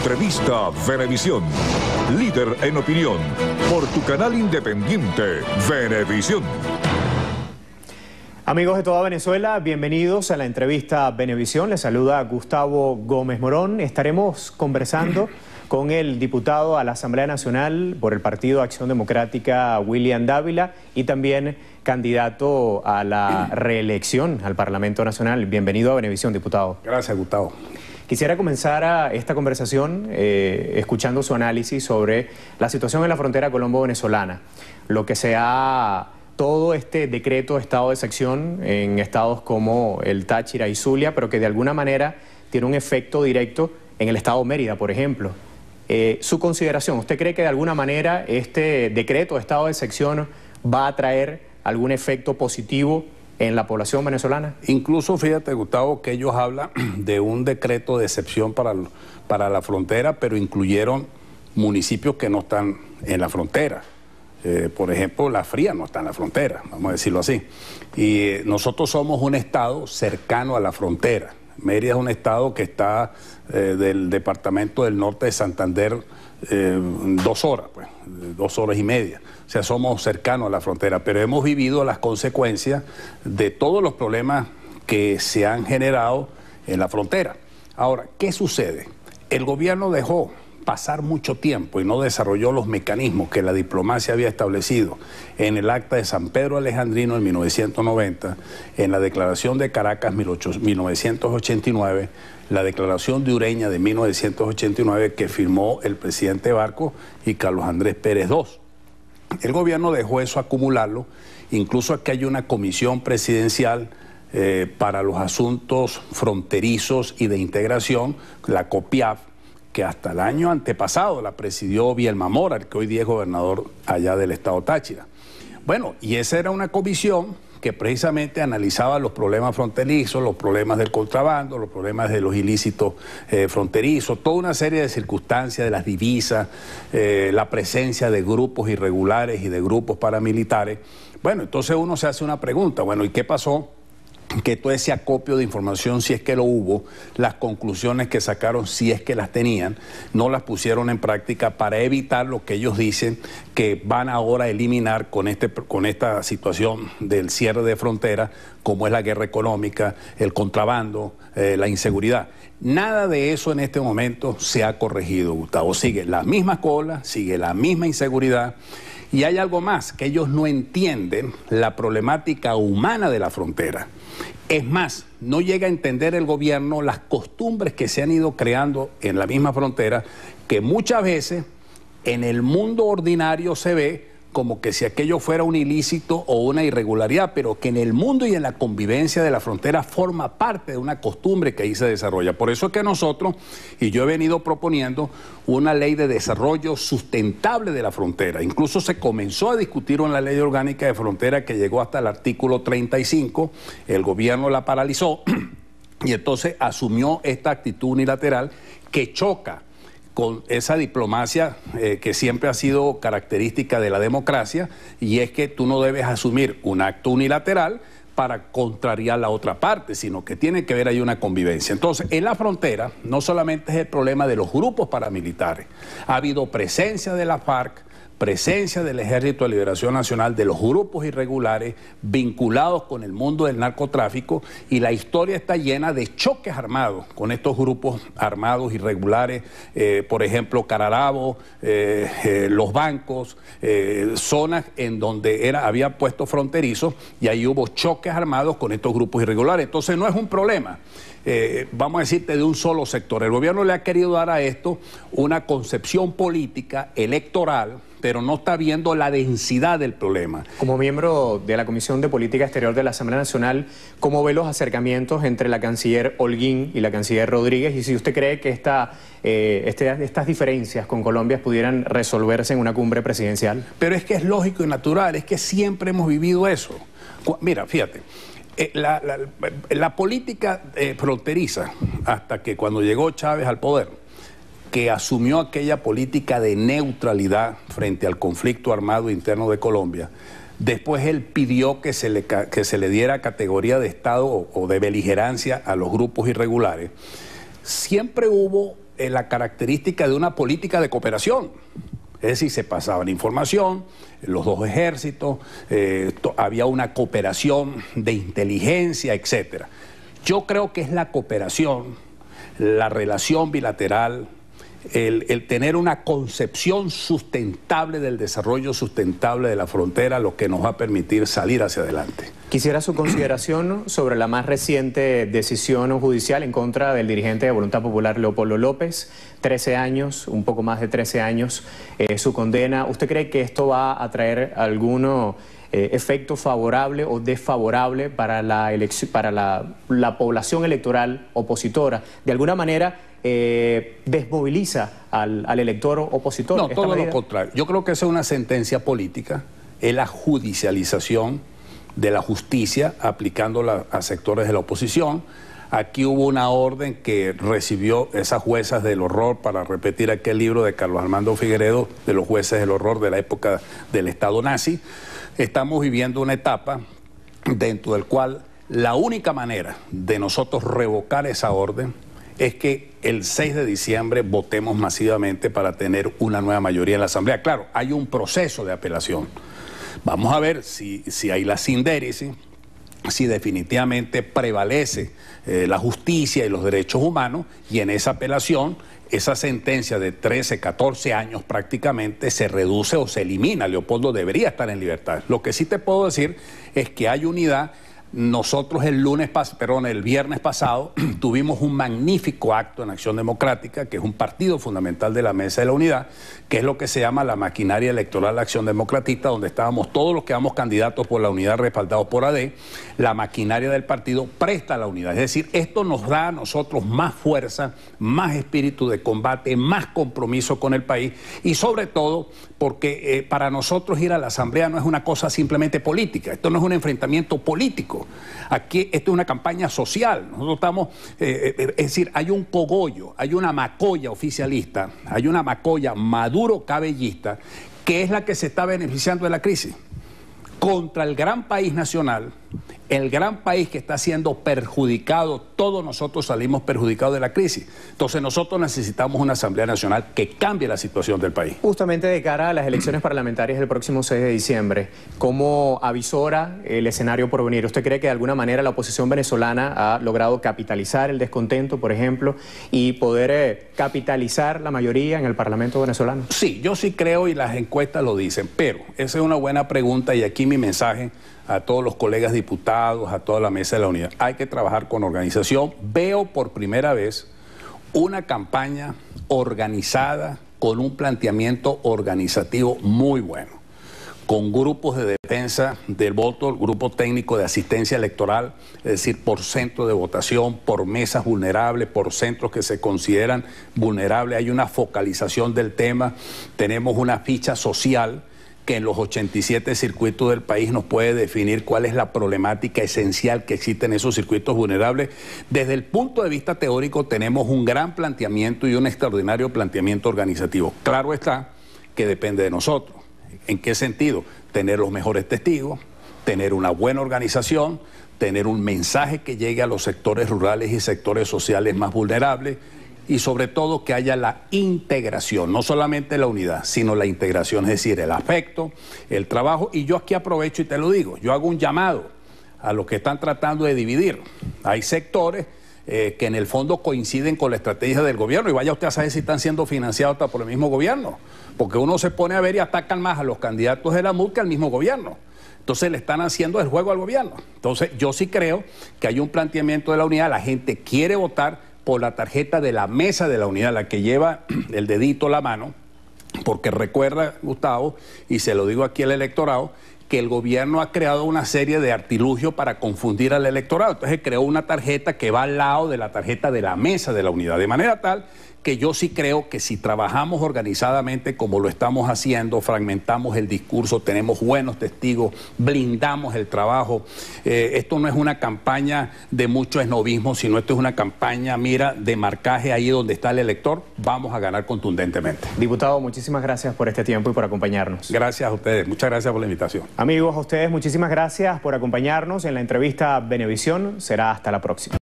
Entrevista Venevisión. Líder en opinión. Por tu canal independiente, Venevisión. Amigos de toda Venezuela, bienvenidos a la entrevista Venevisión. Les saluda Gustavo Gómez Morón. Estaremos conversando con el diputado a la Asamblea Nacional por el Partido Acción Democrática, William Dávila, y también candidato a la reelección al Parlamento Nacional. Bienvenido a Venevisión, diputado. Gracias, Gustavo. Quisiera comenzar esta conversación escuchando su análisis sobre la situación en la frontera colombo-venezolana, lo que todo este decreto de estado de excepción en estados como el Táchira y Zulia, pero que de alguna manera tiene un efecto directo en el estado Mérida, por ejemplo. Su consideración, ¿usted cree que de alguna manera este decreto de estado de excepción va a traer algún efecto positivo en la población venezolana? Incluso, fíjate, Gustavo, que ellos hablan de un decreto de excepción para la frontera, pero incluyeron municipios que no están en la frontera. Por ejemplo, La Fría no está en la frontera, vamos a decirlo así. Y nosotros somos un estado cercano a la frontera. Mérida es un estado que está del departamento del norte de Santander 2 horas, pues, 2 horas y media. O sea, somos cercanos a la frontera, pero hemos vivido las consecuencias de todos los problemas que se han generado en la frontera. Ahora, ¿qué sucede? El gobierno dejó pasar mucho tiempo y no desarrolló los mecanismos que la diplomacia había establecido en el Acta de San Pedro Alejandrino en 1990, en la Declaración de Caracas 1989, la Declaración de Ureña de 1989 que firmó el presidente Barco y Carlos Andrés Pérez II. El gobierno dejó eso acumularlo, incluso aquí hay una comisión presidencial para los asuntos fronterizos y de integración, la COPIAF, que hasta el año antepasado la presidió Bielma Mora, el que hoy día es gobernador allá del estado Táchira. Bueno, y esa era una comisión que precisamente analizaba los problemas fronterizos, los problemas del contrabando, los problemas de los ilícitos fronterizos, toda una serie de circunstancias de las divisas, la presencia de grupos irregulares y de grupos paramilitares. Bueno, entonces uno se hace una pregunta, bueno, ¿y qué pasó? Que todo ese acopio de información, si es que lo hubo, las conclusiones que sacaron, si es que las tenían, no las pusieron en práctica para evitar lo que ellos dicen que van ahora a eliminar con esta situación del cierre de fronteras, como es la guerra económica, el contrabando, la inseguridad. Nada de eso en este momento se ha corregido, Gustavo. Sigue la misma cola, sigue la misma inseguridad. Y hay algo más, que ellos no entienden la problemática humana de la frontera. Es más, no llega a entender el gobierno las costumbres que se han ido creando en la misma frontera, que muchas veces en el mundo ordinario se ve como que si aquello fuera un ilícito o una irregularidad, pero que en el mundo y en la convivencia de la frontera forma parte de una costumbre que ahí se desarrolla. Por eso es que nosotros, y yo he venido proponiendo una ley de desarrollo sustentable de la frontera. Incluso se comenzó a discutir una ley orgánica de frontera que llegó hasta el artículo 35, el gobierno la paralizó y entonces asumió esta actitud unilateral que choca con esa diplomacia que siempre ha sido característica de la democracia, y es que tú no debes asumir un acto unilateral para contrariar la otra parte, sino que tiene que haber ahí una convivencia. Entonces, en la frontera no solamente es el problema de los grupos paramilitares, ha habido presencia de la FARC, presencia del Ejército de Liberación Nacional, de los grupos irregulares vinculados con el mundo del narcotráfico, y la historia está llena de choques armados con estos grupos armados irregulares, por ejemplo, Cararabo, los bancos, zonas en donde había puestos fronterizos, y ahí hubo choques armados con estos grupos irregulares. Entonces no es un problema, vamos a decirte, de un solo sector. El gobierno le ha querido dar a esto una concepción política, electoral, pero no está viendo la densidad del problema. Como miembro de la Comisión de Política Exterior de la Asamblea Nacional, ¿cómo ve los acercamientos entre la canciller Holguín y la canciller Rodríguez? Y si usted cree que estas diferencias con Colombia pudieran resolverse en una cumbre presidencial. Pero es que es lógico y natural, es que siempre hemos vivido eso. Mira, fíjate, la política fronteriza, hasta que cuando llegó Chávez al poder, que asumió aquella política de neutralidad frente al conflicto armado interno de Colombia, después él pidió que se le diera categoría de Estado o de beligerancia a los grupos irregulares. Siempre hubo la característica de una política de cooperación. Es decir, se pasaban información, los dos ejércitos, había una cooperación de inteligencia, etc. Yo creo que es la cooperación, la relación bilateral, el tener una concepción sustentable del desarrollo sustentable de la frontera lo que nos va a permitir salir hacia adelante. Quisiera su consideración sobre la más reciente decisión judicial en contra del dirigente de Voluntad Popular Leopoldo López, 13 años, un poco más de 13 años, su condena. ¿Usted cree que esto va a traer algún efecto favorable o desfavorable para la población electoral opositora? De alguna manera desmoviliza al elector opositor. No, todo lo contrario. Yo creo que esa es una sentencia política, es la judicialización de la justicia aplicándola a sectores de la oposición. Aquí hubo una orden que recibió esas juezas del horror, para repetir aquel libro de Carlos Armando Figueredo, de los jueces del horror de la época del Estado nazi. Estamos viviendo una etapa dentro del cual la única manera de nosotros revocar esa orden es que el 6 de diciembre votemos masivamente para tener una nueva mayoría en la Asamblea. Claro, hay un proceso de apelación. Vamos a ver si hay la sindéresis, si definitivamente prevalece la justicia y los derechos humanos, y en esa apelación esa sentencia de 13, 14 años prácticamente se reduce o se elimina. Leopoldo debería estar en libertad. Lo que sí te puedo decir es que hay unidad. Nosotros el viernes pasado tuvimos un magnífico acto en Acción Democrática, que es un partido fundamental de la Mesa de la Unidad, que es lo que se llama la maquinaria electoral Acción Democratista, donde estábamos todos los que éramos candidatos por la unidad respaldados por AD. La maquinaria del partido presta la unidad. Es decir, esto nos da a nosotros más fuerza, más espíritu de combate, más compromiso con el país, y sobre todo porque para nosotros ir a la Asamblea no es una cosa simplemente política. Esto no es un enfrentamiento político. Aquí esto es una campaña social. Nosotros estamos, es decir, hay un cogollo, hay una macolla oficialista, hay una macolla maduro-cabellista, que es la que se está beneficiando de la crisis, contra el gran país nacional, el gran país que está siendo perjudicado. Todos nosotros salimos perjudicados de la crisis. Entonces nosotros necesitamos una Asamblea Nacional que cambie la situación del país. Justamente de cara a las elecciones parlamentarias del próximo 6 de diciembre, ¿cómo avisora el escenario por venir? ¿Usted cree que de alguna manera la oposición venezolana ha logrado capitalizar el descontento, por ejemplo, y poder capitalizar la mayoría en el Parlamento venezolano? Sí, yo sí creo, y las encuestas lo dicen, pero esa es una buena pregunta, y aquí mi mensaje a todos los colegas diputados, a toda la Mesa de la Unidad: hay que trabajar con organización. Veo por primera vez una campaña organizada, con un planteamiento organizativo muy bueno, con grupos de defensa del voto, el grupo técnico de asistencia electoral, es decir, por centro de votación, por mesas vulnerables, por centros que se consideran vulnerables. Hay una focalización del tema, tenemos una ficha social que en los 87 circuitos del país nos puede definir cuál es la problemática esencial que existe en esos circuitos vulnerables. Desde el punto de vista teórico tenemos un gran planteamiento y un extraordinario planteamiento organizativo. Claro está que depende de nosotros. ¿En qué sentido? Tener los mejores testigos, tener una buena organización, tener un mensaje que llegue a los sectores rurales y sectores sociales más vulnerables, y sobre todo que haya la integración, no solamente la unidad, sino la integración, es decir, el afecto, el trabajo. Y yo aquí aprovecho y te lo digo, yo hago un llamado a los que están tratando de dividir. Hay sectores que en el fondo coinciden con la estrategia del gobierno, y vaya usted a saber si están siendo financiados hasta por el mismo gobierno, porque uno se pone a ver y atacan más a los candidatos de la MUD que al mismo gobierno. Entonces le están haciendo el juego al gobierno. Entonces yo sí creo que hay un planteamiento de la unidad, la gente quiere votar por la tarjeta de la Mesa de la Unidad, la que lleva el dedito, la mano, porque recuerda, Gustavo, y se lo digo aquí al electorado, que el gobierno ha creado una serie de artilugios para confundir al electorado. Entonces creó una tarjeta que va al lado de la tarjeta de la Mesa de la Unidad, de manera tal que yo sí creo que si trabajamos organizadamente como lo estamos haciendo, fragmentamos el discurso, tenemos buenos testigos, blindamos el trabajo, esto no es una campaña de mucho esnovismo, sino esto es una campaña, mira, de marcaje ahí donde está el elector, vamos a ganar contundentemente. Diputado, muchísimas gracias por este tiempo y por acompañarnos. Gracias a ustedes, muchas gracias por la invitación. Amigos, a ustedes muchísimas gracias por acompañarnos en la entrevista Venevisión. Será hasta la próxima.